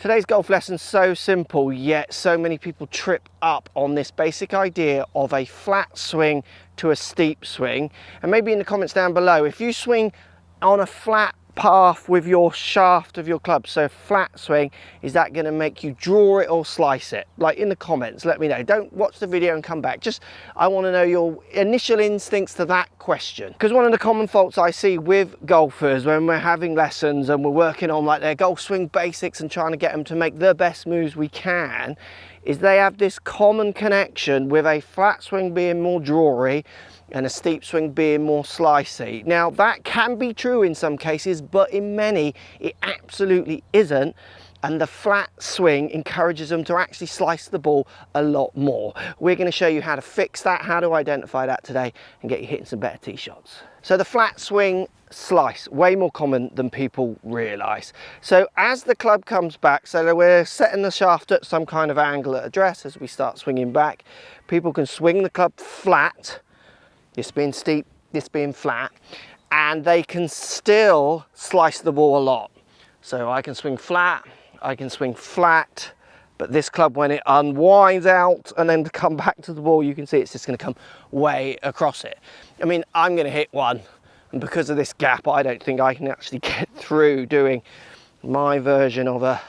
Today's golf lesson's so simple, yet so many people trip up on this basic idea of a flat swing to a steep swing. And maybe in the comments down below, if you swing on a flat path with your shaft of your club, so flat swing, is that going to make you draw it or slice it? Like, in the comments, let me know. Don't watch the video and come back. Just, I want to know your initial instincts to that question. Because one of the common faults I see with golfers when we're having lessons and we're working on like their golf swing basics and trying to get them to make the best moves we can, is they have this common connection with a flat swing being more drawy and a steep swing being more slicey. Now, that can be true in some cases, but in many it absolutely isn't, and the flat swing encourages them to actually slice the ball a lot more. We're going to show you how to fix that, how to identify that today, and get you hitting some better tee shots. So the flat swing slice, way more common than people realise. So as the club comes back, so we're setting the shaft at some kind of angle at address as we start swinging back, people can swing the club flat, this being steep, this being flat, and they can still slice the ball a lot. So I can swing flat, I can swing flat, but this club, when it unwinds out and then to come back to the ball, you can see it's just going to come way across it. I mean, I'm going to hit one, and because of this gap, I don't think I can actually get through doing my version of a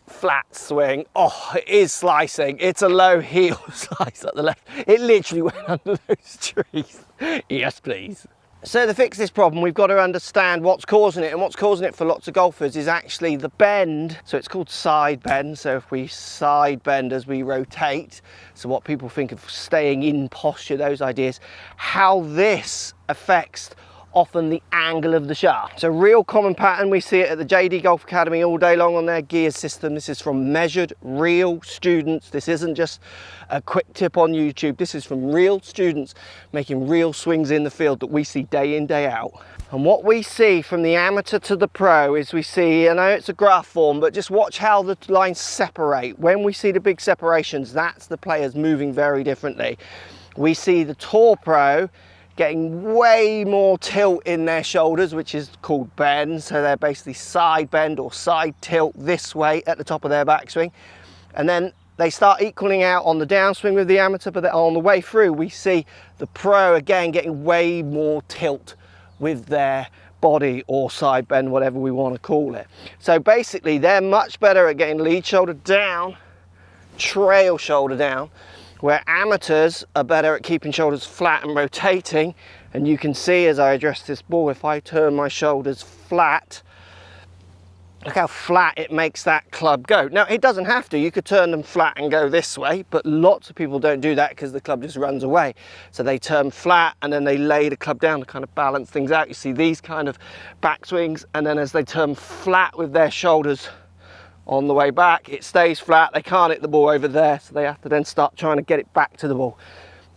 flat swing. Oh, it is slicing. It's a low heel slice at the left. It literally went under those trees. Yes, please. So to fix this problem, we've got to understand what's causing it, and what's causing it for lots of golfers is actually the bend. So it's called side bend. So if we side bend as we rotate, so what people think of staying in posture, those ideas, how this affects often the angle of the shaft. So real common pattern, we see it at the JD Golf Academy all day long on their gear system. This is from measured real students. This isn't just a quick tip on YouTube. This is from real students making real swings in the field that we see day in, day out. And what we see from the amateur to the pro is we see, I know it's a graph form, but just watch how the lines separate. When we see the big separations, that's the players moving very differently. We see the tour pro getting way more tilt in their shoulders, which is called bend. So they're basically side bend or side tilt this way at the top of their backswing. And then they start equaling out on the downswing with the amateur, but on the way through, we see the pro again getting way more tilt with their body or side bend, whatever we want to call it. So basically, they're much better at getting lead shoulder down, trail shoulder down, where amateurs are better at keeping shoulders flat and rotating. And you can see as I address this ball, if I turn my shoulders flat, look how flat it makes that club go. Now, it doesn't have to. You could turn them flat and go this way, but lots of people don't do that because the club just runs away. So they turn flat and then they lay the club down to kind of balance things out. You see these kind of backswings, and then as they turn flat with their shoulders on the way back, it stays flat. They can't hit the ball over there, so they have to then start trying to get it back to the ball.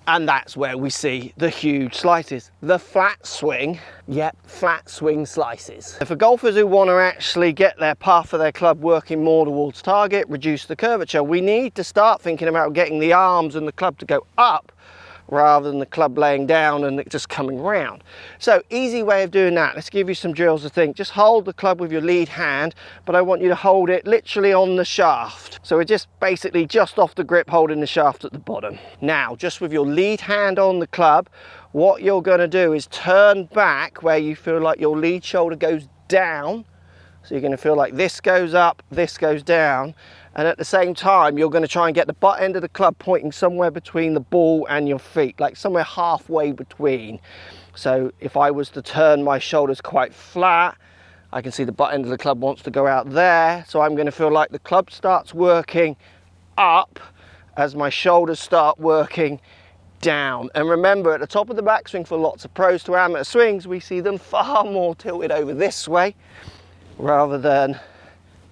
And that's where we see the huge slices. The flat swing, yep, flat swing slices. So for golfers who want to actually get their path of their club working more towards target, reduce the curvature, we need to start thinking about getting the arms and the club to go up rather than the club laying down and it just coming round. So easy way of doing that, let's give you some drills to think. Just hold the club with your lead hand, but I want you to hold it literally on the shaft. So we're just basically just off the grip, holding the shaft at the bottom. Now, just with your lead hand on the club, what you're going to do is turn back where you feel like your lead shoulder goes down. So you're going to feel like this goes up, this goes down, and at the same time you're going to try and get the butt end of the club pointing somewhere between the ball and your feet, like somewhere halfway between. So if I was to turn my shoulders quite flat, I can see the butt end of the club wants to go out there, so I'm going to feel like the club starts working up as my shoulders start working down. And remember, at the top of the backswing for lots of pros to amateur swings, we see them far more tilted over this way rather than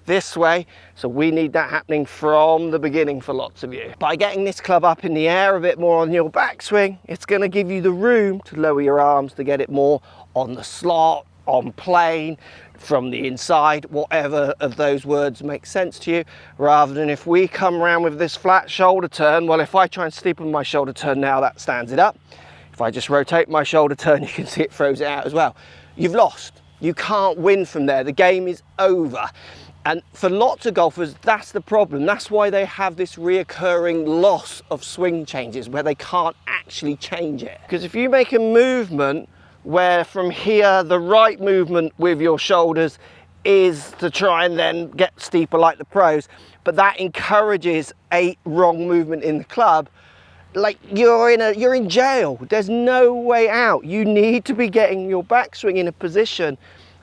this way. So we need that happening from the beginning for lots of you. By getting this club up in the air a bit more on your backswing, it's going to give you the room to lower your arms to get it more on the slot, on plane, from the inside, whatever of those words makes sense to you, rather than if we come around with this flat shoulder turn. Well, if I try and steepen my shoulder turn now, that stands it up. If I just rotate my shoulder turn, you can see it throws it out as well. You've lost. You can't win from there. The game is over. And for lots of golfers, that's the problem. That's why they have this reoccurring loss of swing changes where they can't actually change it. Because if you make a movement where from here, the right movement with your shoulders is to try and then get steeper like the pros, but that encourages a wrong movement in the club, like you're in jail. There's no way out. You need to be getting your backswing in a position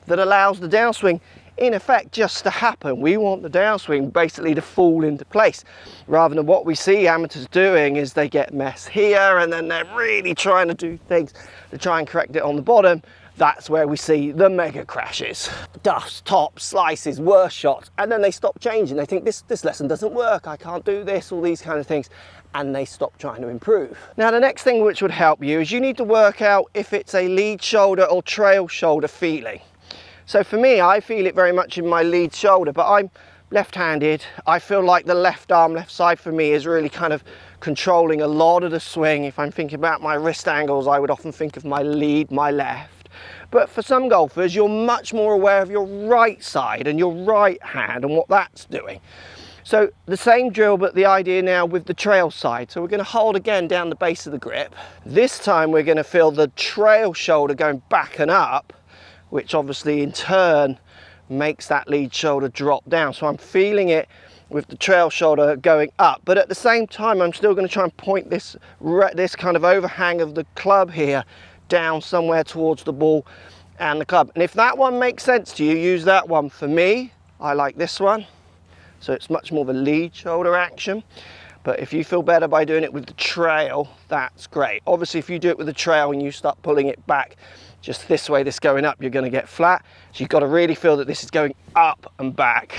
that allows the downswing in effect just to happen. We want the downswing basically to fall into place, rather than what we see amateurs doing is they get mess here and then they're really trying to do things to try and correct it on the bottom. That's where we see the mega crashes. Duffs, tops, slices, worse shots, and then they stop changing. They think this lesson doesn't work, I can't do this, all these kind of things, and they stop trying to improve. Now the next thing which would help you is you need to work out if it's a lead shoulder or trail shoulder feeling. So for me, I feel it very much in my lead shoulder, but I'm left-handed. I feel like the left arm, left side for me is really kind of controlling a lot of the swing. If I'm thinking about my wrist angles, I would often think of my lead, my left. But for some golfers, you're much more aware of your right side and your right hand and what that's doing. So the same drill, but the idea now with the trail side. So we're going to hold again down the base of the grip. This time we're going to feel the trail shoulder going back and up, which obviously in turn makes that lead shoulder drop down. So I'm feeling it with the trail shoulder going up, but at the same time I'm still going to try and point this kind of overhang of the club here down somewhere towards the ball and the club. And if that one makes sense to you, use that one. For me, I like this one, so it's much more of a lead shoulder action. But if you feel better by doing it with the trail, that's great. Obviously if you do it with the trail and you start pulling it back just this way, this going up, you're going to get flat. So you've got to really feel that this is going up and back,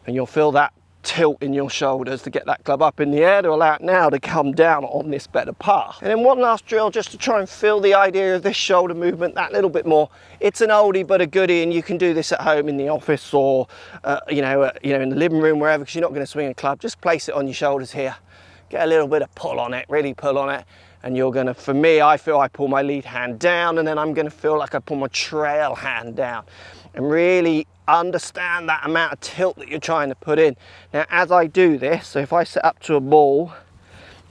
and you'll feel that tilt in your shoulders to get that club up in the air to allow it now to come down on this better path. And then one last drill just to try and feel the idea of this shoulder movement that little bit more. It's an oldie but a goodie, and you can do this at home in the office or in the living room, wherever, because you're not going to swing a club. Just place it on your shoulders here, get a little bit of pull on it, really pull on it. And you're gonna, for me, I feel I pull my lead hand down, and then I'm gonna feel like I pull my trail hand down, and really understand that amount of tilt that you're trying to put in. Now, as I do this, so if I set up to a ball,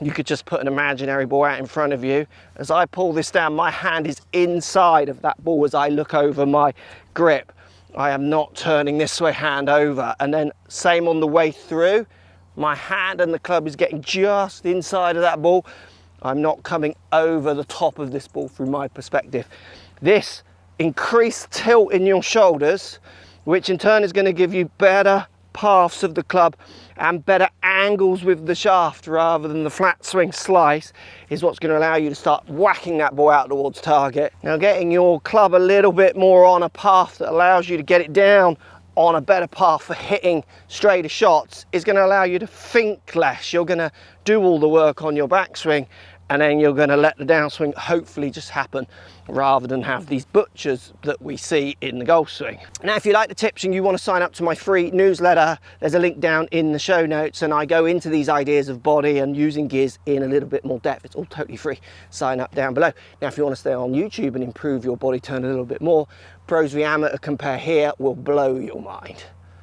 you could just put an imaginary ball out in front of you. As I pull this down, my hand is inside of that ball as I look over my grip. I am not turning this way, hand over. And then same on the way through, my hand and the club is getting just inside of that ball. I'm not coming over the top of this ball through my perspective. This increased tilt in your shoulders, which in turn is going to give you better paths of the club and better angles with the shaft rather than the flat swing slice, is what's going to allow you to start whacking that ball out towards target. Now, getting your club a little bit more on a path that allows you to get it down on a better path for hitting straighter shots is going to allow you to think less. You're going to do all the work on your backswing, and then you're going to let the downswing hopefully just happen, rather than have these butchers that we see in the golf swing. Now, if you like the tips and you want to sign up to my free newsletter, there's a link down in the show notes, and I go into these ideas of body and using gears in a little bit more depth. It's all totally free. Sign up down below. Now, if you want to stay on YouTube and improve your body turn a little bit more, Pros v Amateur compare here will blow your mind.